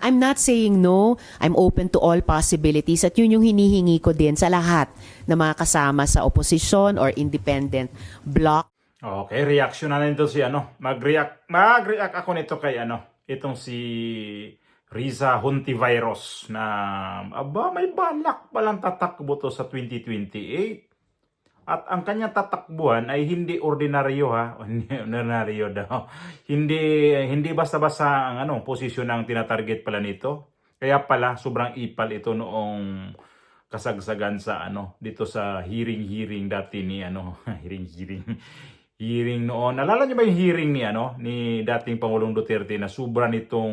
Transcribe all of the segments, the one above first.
I'm not saying no, I'm open to all possibilities at yun yung hinihingi ko din sa lahat na mga kasama sa oposisyon or independent bloc. Okay, reaction na nito si mag-react ako nito kay itong si Riza Hontiveros na may balak palang tatakbo to sa 2028. At ang kanyang tatakbuhan ay hindi ordinaryo hindi ordinaryo daw. Hindi basta-basta ang posisyon ang tinatarget pala nito. Kaya pala sobrang ipal ito noong kasagsagan sa dito sa hearing dati ni hearing noon. Nalala niyo ba yung hearing ni dating Pangulong Duterte na sobra nitong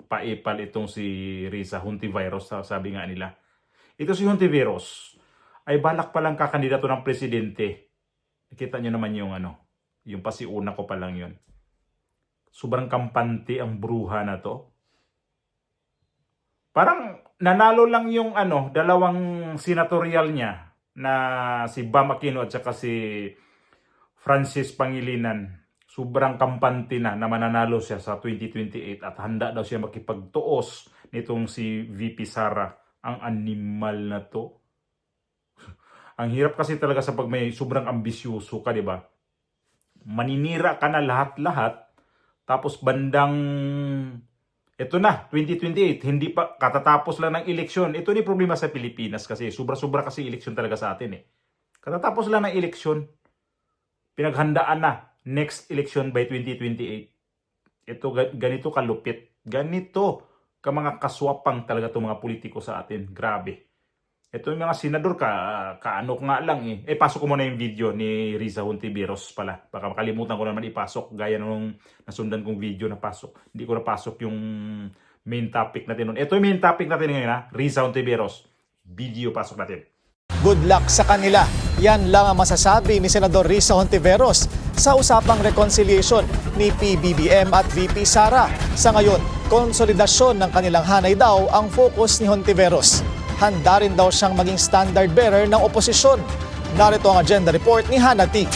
paipal itong si Riza Hontiveros, sabi nga nila. Ito si Hontiveros ay balak palang kakandidato ng presidente. Nakita nyo naman yung pasiuna ko pa lang yun. Sobrang kampante ang bruha na to. Parang nanalo lang yung dalawang senatorial niya na si Bam Aquino at saka si Francis Pangilinan. Sobrang kampante na mananalo siya sa 2028 at handa daw siya makipagtuos nitong si VP Sara. Ang animal na to. Ang hirap kasi talaga sa pag may sobrang ambisyoso ka, di ba? Maninira ka na lahat-lahat, tapos bandang, ito na, 2028, hindi pa, katatapos lang ng eleksyon. Ito ni problema sa Pilipinas kasi, sobra-sobra kasi eleksyon talaga sa atin eh. Katatapos lang ng eleksyon, pinaghandaan na, next election by 2028. Ito, ganito kalupit. Ganito ka mga kaswapang talaga itong mga politiko sa atin. Grabe. Ito yung mga senador kaano nga lang eh. Pasok ko muna yung video ni Riza Hontiveros pala. Baka makalimutan ko naman ipasok gaya nung nasundan kong video na pasok. Hindi ko napasok yung main topic natin nun. Ito yung main topic natin ngayon Riza Hontiveros. Video pasok natin. Good luck sa kanila. Yan lang ang masasabi ni Senador Riza Hontiveros sa usapang reconciliation ni PBBM at VP Sara. Sa ngayon, konsolidasyon ng kanilang hanay daw ang focus ni Hontiveros. Handa rin daw siyang maging standard bearer ng oposisyon. Narito ang agenda report ni Hannah T.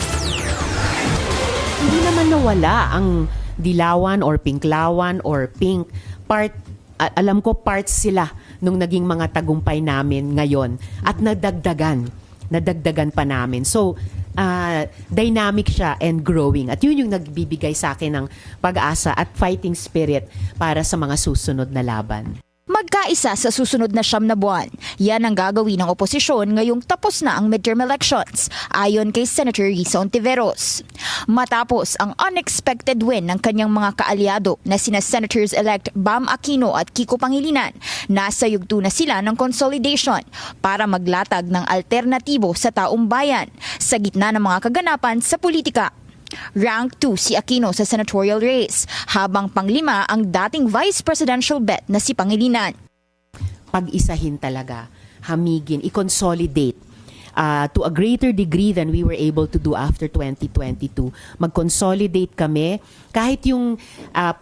Hindi naman nawala ang dilawan or pinklawan or pink. Alam ko parts sila nung naging mga tagumpay namin ngayon at nadagdagan pa namin. So, dynamic siya and growing. At yun yung nagbibigay sa akin ng pag-asa at fighting spirit para sa mga susunod na laban. Magkaisa sa susunod na 9 na buwan. Yan ang gagawin ng oposisyon ngayong tapos na ang midterm elections, ayon kay Senator Riza Hontiveros. Matapos ang unexpected win ng kanyang mga kaalyado na sina Senators-elect Bam Aquino at Kiko Pangilinan, nasa yugto na sila ng consolidation para maglatag ng alternatibo sa taong bayan sa gitna ng mga kaganapan sa politika. Rank 2 si Aquino sa senatorial race, habang pang-5 ang dating vice presidential bet na si Pangilinan. Pag-isahin talaga, hamigin, i-consolidate to a greater degree than we were able to do after 2022. Mag-consolidate kami kahit yung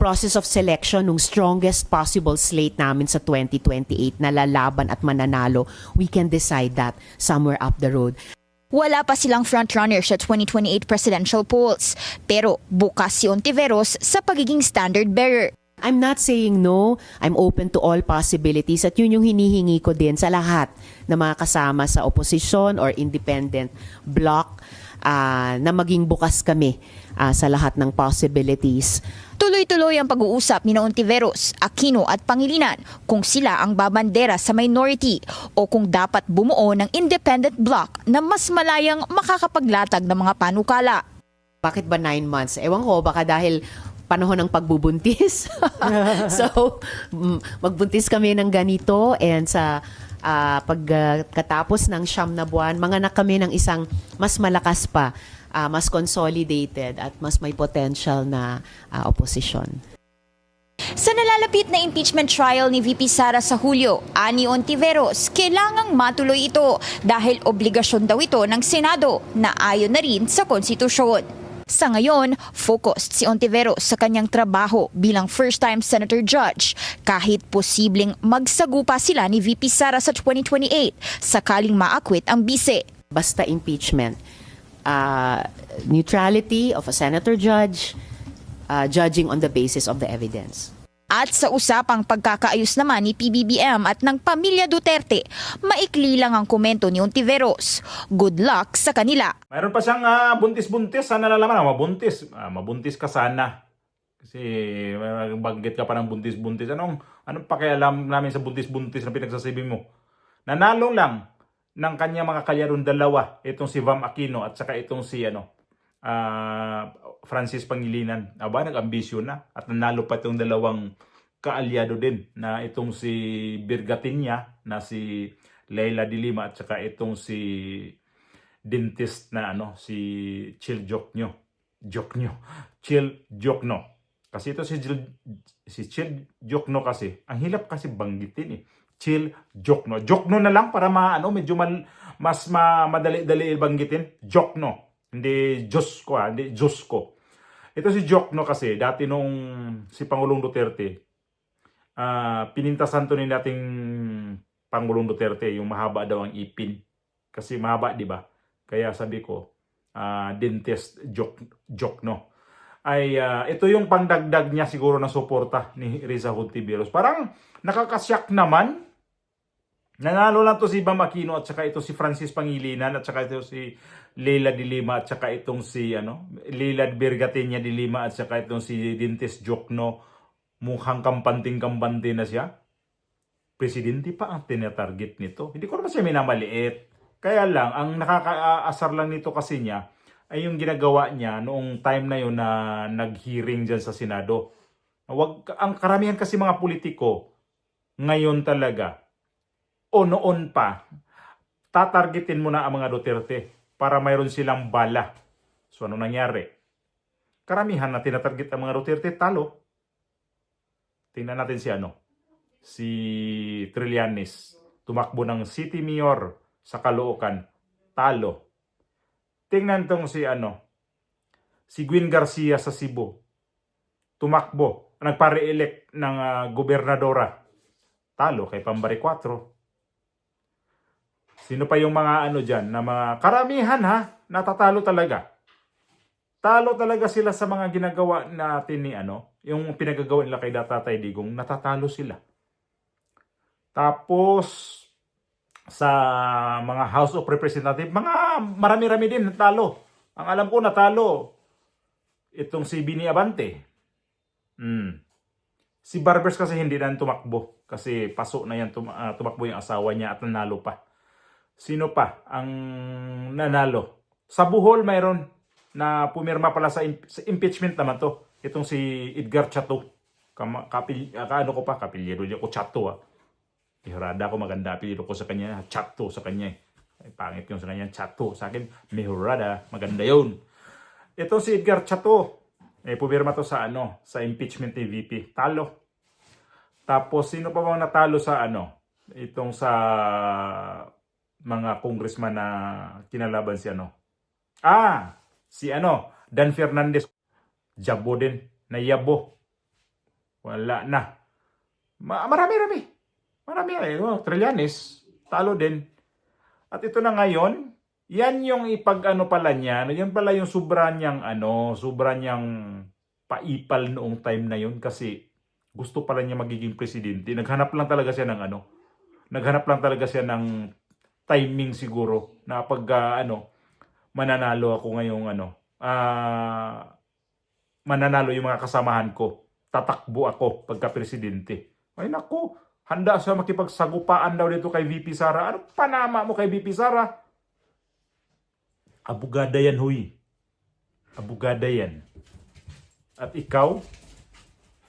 process of selection ng strongest possible slate namin sa 2028 na lalaban at mananalo, we can decide that somewhere up the road. Wala pa silang frontrunner sa 2028 presidential polls, pero bukas si Hontiveros sa pagiging standard bearer. I'm not saying no, I'm open to all possibilities at yun yung hinihingi ko din sa lahat na mga kasama sa oposisyon or independent bloc na maging bukas kami sa lahat ng possibilities. Tuloy-tuloy ang pag-uusap ni Hontiveros, Aquino at Pangilinan kung sila ang babandera sa minority o kung dapat bumuo ng independent bloc na mas malayang makakapaglatag ng mga panukala. Bakit ba 9 months? Ewan ko, baka dahil panahon ng pagbubuntis. So, magbuntis kami ng ganito and sa pagkatapos ng 9 na buwan, manganak kami ng isang mas malakas pa, mas consolidated at mas may potential na oposisyon. Sa nalalapit na impeachment trial ni VP Sara sa Hulyo, ani Hontiveros, kailangang matuloy ito dahil obligasyon daw ito ng Senado na ayon na rin sa konstitusyon. Sa ngayon, focused si Hontiveros sa kanyang trabaho bilang first-time senator judge kahit posibleng magsagupa sila ni VP Sara sa 2028 sakaling maakwit ang bise. Basta impeachment. Neutrality of a senator judge, judging on the basis of the evidence. At sa usapang pagkakaayos naman ni PBBM at ng pamilya Duterte, maikli lang ang komento ni Ontiveros. Good luck sa kanila. Mayroon pa siyang buntis-buntis. Sana nalaman, mabuntis. Mabuntis ka sana. Kasi banggit ka pa ng buntis-buntis. Anong pakialam namin sa buntis-buntis na pinagsasabi mo? Nanalo lang ng kanyang mga kalyadong dalawa. Itong si Bam Aquino at saka itong si Francis Pangilinan. Nag-ambisyon na. At nanalo pa itong dalawang kaalyado din na itong si Birgatinya na si Leila de Lima at saka itong si dentist na si Chil Jokno. Kasi ito si Chil Jokno kasi, ang hilap kasi banggitin Chil Jokno. Jokno na lang para medyo mas madali-dali banggitin. Jokno. Hindi Diyos ko hindi Diyos ko. Ito si Jokno kasi, dati nung si Pangulong Duterte, pinintasan to ni dating Pangulong Duterte, yung mahaba daw ang ipin. Kasi mahaba, di ba? Kaya sabi ko, dentist Jokno. Ito yung pangdagdag niya siguro ng suporta ni Risa Hontiveros. Parang nakakasyak naman. Nanalo lang to si Bam Aquino at saka ito si Francis Pangilinan at saka ito si Leila de Lima at saka itong si Leila Birgatinya de Lima at saka itong si Dentist Jokno. Mukhang kampanting-kampante na siya. Presidente pa ang tinatarget nito. Hindi ko naman siya minamaliit. Kaya lang, ang nakakaasar lang nito kasi niya ay yung ginagawa niya noong time na yun na nag-hearing dyan sa Senado. Ang karamihan kasi mga politiko ngayon talaga o noon pa, tatargetin mo na ang mga Duterte para mayroon silang bala. So ano nangyari? Karamihan na tinatarget ang mga Duterte, talo. Tingnan natin si Trillanes. Tumakbo ng City Mayor sa Caloocan, talo. Tingnan tong si Gwin Garcia sa Cebu. Tumakbo, nagpa-re-elect ng gobernadora. Talo kay Pambari 4. Sino pa yung mga dyan, na mga karamihan natatalo talaga. Talo talaga sila sa mga ginagawa natin ni yung pinagagawa nila kay Tatay Digong, natatalo sila. Tapos sa mga House of Representatives, mga marami-rami din natalo. Ang alam ko natalo itong si Bini Abante. Si Barbers kasi hindi na tumakbo kasi paso na yan tumakbo yung asawa niya at nanalo pa. Sino pa ang nanalo? Sa Bohol mayroon na pumirma pala sa impeachment naman to. Itong si Edgar Chato. Kapilyero niya ko Chato Mihurada ko maganda apelyido ko sa kanya. Chato sa kanya Ay, pangit yung sa kanya. Chato. Sa akin, Mihurada. Maganda yun. Ito si Edgar Chato. Pumirma to sa sa impeachment ni VP. Talo. Tapos sino pa bang natalo sa itong sa mga congressman na kinalaban si si Dan Fernandez. Jabo din. Nayabo. Wala na. Marami. Trillanes. Talo din. At ito na ngayon, yan yung pala niya. Yan pala yung sobra niyang paipal noong time na yun kasi gusto pala niya magiging presidente. Naghanap lang talaga siya ng timing siguro na pag mananalo ako ngayong mananalo yung mga kasamahan ko. Tatakbo ako pagka presidente. Ay naku, handa siya makipagsagupaan daw dito kay VP Sara. Ano panama mo kay VP Sara? Abugada yan, huy. Abugada yan. At ikaw,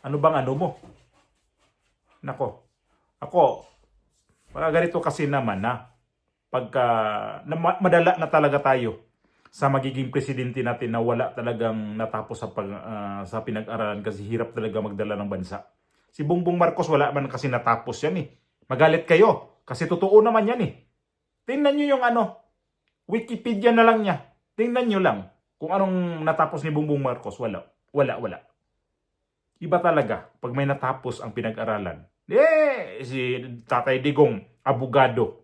ano bang mo? Nako, ako, mga ganito kasi naman pagka madala na talaga tayo sa magiging presidente natin na wala talagang natapos sa pinag-aralan kasi hirap talaga magdala ng bansa. Si Bongbong Marcos wala man kasi natapos yan Magalit kayo kasi totoo naman yan Tingnan nyo yung Wikipedia na lang niya. Tingnan nyo lang kung anong natapos ni Bongbong Marcos. Wala. Iba talaga pag may natapos ang pinag-aralan. Si Tatay Digong, abogado.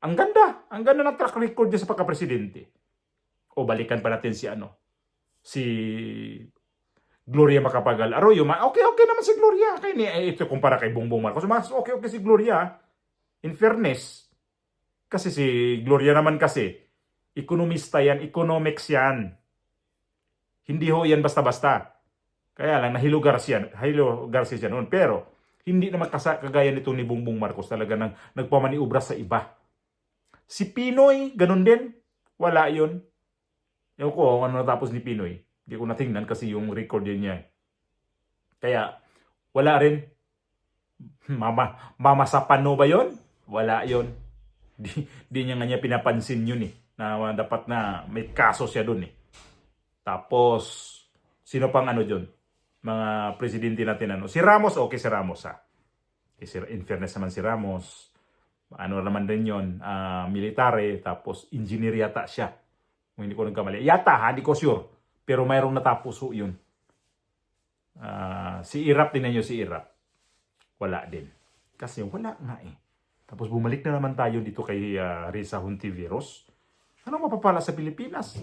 Ang ganda ng track record niya sa pagka-presidente. O balikan pa natin si Gloria Macapagal Arroyo, okay naman si Gloria. Kaya ito kumpara kay Bongbong Marcos, mas okay si Gloria. In fairness, kasi si Gloria naman kasi, ekonomista yan, economics yan. Hindi ho yan basta-basta. Kaya lang, nahilo Garcia siya noon. Pero, hindi naman kagaya nito ni Bongbong Marcos talaga nang nagpamaniubra sa iba. Si Pinoy, ganun din. Wala yun. Ewan ko ano natapos ni Pinoy. Hindi ko natingnan kasi yung record din niya. Kaya, wala rin. Mama Sapano ba yun? Wala yun. Di niya nga niya pinapansin yun eh. Na dapat na may kaso siya dun eh. Tapos, sino pang ano dyan? Mga presidente natin ano. Si Ramos, okay si Ramos ha. In fairness naman si Ramos. Ano naman din yun, military, tapos engineer yata siya. Kung hindi ko nagkamali. Yata ha, hindi ko sure. Pero mayroong natapos ho yun. Si Irap, tingnan nyo si Irap. Wala din. Kasi wala nga eh. Tapos bumalik na naman tayo dito kay Risa Hontiveros. Anong mapapala sa Pilipinas?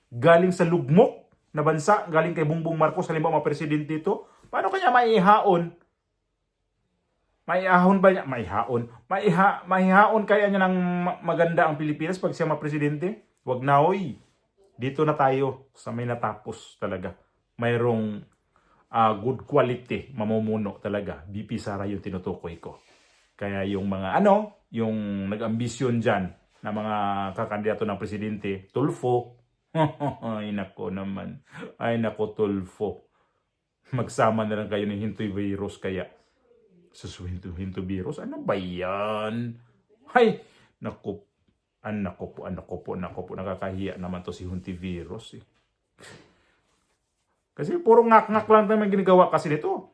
Galing sa lugmok na bansa, galing kay Bongbong Marcos, halimbawa mga presidente ito, paano kanya maihaon? Maihaon ba niya? Maihaon kaya niya ng maganda ang Pilipinas pag siya presidente? Wag na hoy. Dito na tayo sa may natapos talaga. Mayroong good quality, mamumuno talaga. VP Sara yung tinutukoy ko. Kaya yung mga yung nag-ambisyon dyan na mga kakandidato ng presidente, Tulfo, ay nako naman. Ay nako Tulfo. Magsama na lang kayo ng Hintoy virus kaya. Hinto virus? Ano ba yan? Ay, nako. Nako po. Nakakahiya naman to si Hinto virus eh. Kasi puro ngak-ngak lang naman ginagawa kasi nito.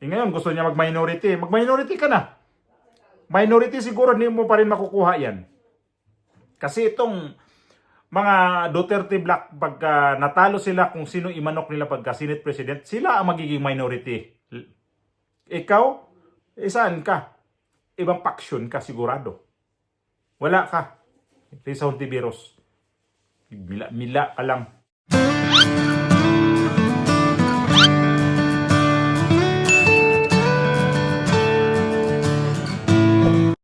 Ngayon gusto niya mag-minority. Mag-minority ka na. Minority siguro hindi mo pa rin makukuha yan. Kasi itong mga Duterte Black, pagka natalo sila kung sino imanok nila pagka Senate President, sila ang magiging minority. Ikaw, saan ka? Ibang faction ka sigurado. Wala ka. Risa Hontiveros. Mila ka lang.